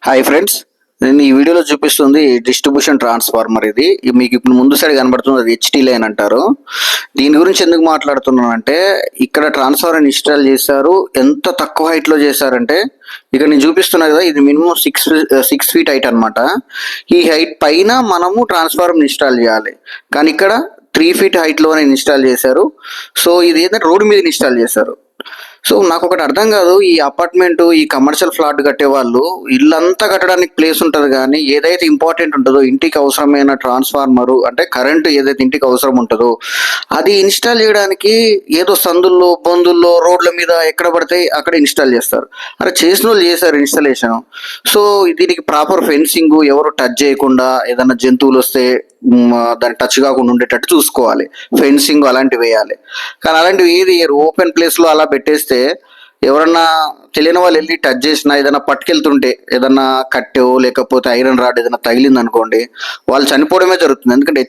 Hi friends, నేను ఈ వీడియోలో చూపిస్తుంది డిస్ట్రిబ్యూషన్ ట్రాన్స్ఫార్మర్. ఇది మీకు ఇప్పుడు ముందు సైడ్ కనబడుతుంది, అది హెచ్టీ లైన్ అంటారు. దీని గురించి ఎందుకు మాట్లాడుతున్నానంటే, ఇక్కడ ట్రాన్స్ఫార్మర్ ఇన్స్టాల్ చేశారు. ఎంత తక్కువ హైట్లో చేశారంటే, ఇక్కడ నేను చూపిస్తున్నా కదా, ఇది మినిమం సిక్స్ ఫీట్ హైట్ అనమాట. ఈ హైట్ పైన మనము ట్రాన్స్ఫార్మర్ ఇన్స్టాల్ చేయాలి, కానీ ఇక్కడ 3 ఫీట్ హైట్లోనే ఇన్స్టాల్ చేశారు. సో ఇది ఏంటంటే రోడ్డు మీద ఇన్స్టాల్ చేశారు. సో నాకు ఒకటి అర్థం కాదు, ఈ అపార్ట్మెంట్, ఈ కమర్షియల్ ఫ్లాట్ కట్టే వాళ్ళు ఇల్లంతా కట్టడానికి ప్లేస్ ఉంటుంది, కానీ ఏదైతే ఇంపార్టెంట్ ఉంటుందో ఇంటికి అవసరమైన ట్రాన్స్ఫార్మరు అంటే కరెంటు ఏదైతే ఇంటికి అవసరం ఉంటుందో అది ఇన్స్టాల్ చేయడానికి ఏదో సందుల్లో బొందుల్లో రోడ్ల మీద ఎక్కడ పడితే అక్కడ ఇన్స్టాల్ చేస్తారు. అరే చేసిన వాళ్ళు చేశారు ఇన్స్టాలేషన్. సో దీనికి ప్రాపర్ ఫెన్సింగ్, ఎవరు టచ్ చేయకుండా, ఏదైనా జంతువులు వస్తే దాన్ని టచ్ కాకుండా ఉండేటట్టు చూసుకోవాలి, ఫెన్సింగ్ అలాంటివి వేయాలి. కానీ అలాంటివి ఏది ఓపెన్ ప్లేస్లో అలా పెట్టేస్తే ఎవరన్నా తెలియని వాళ్ళు వెళ్ళి టచ్ చేసినా, ఏదైనా పట్టుకెళ్తుంటే ఏదన్నా కట్టెో లేకపోతే ఐరన్ రాడ్ ఏదైనా తగిలింది అనుకోండి, వాళ్ళు చనిపోవడమే జరుగుతుంది. ఎందుకంటే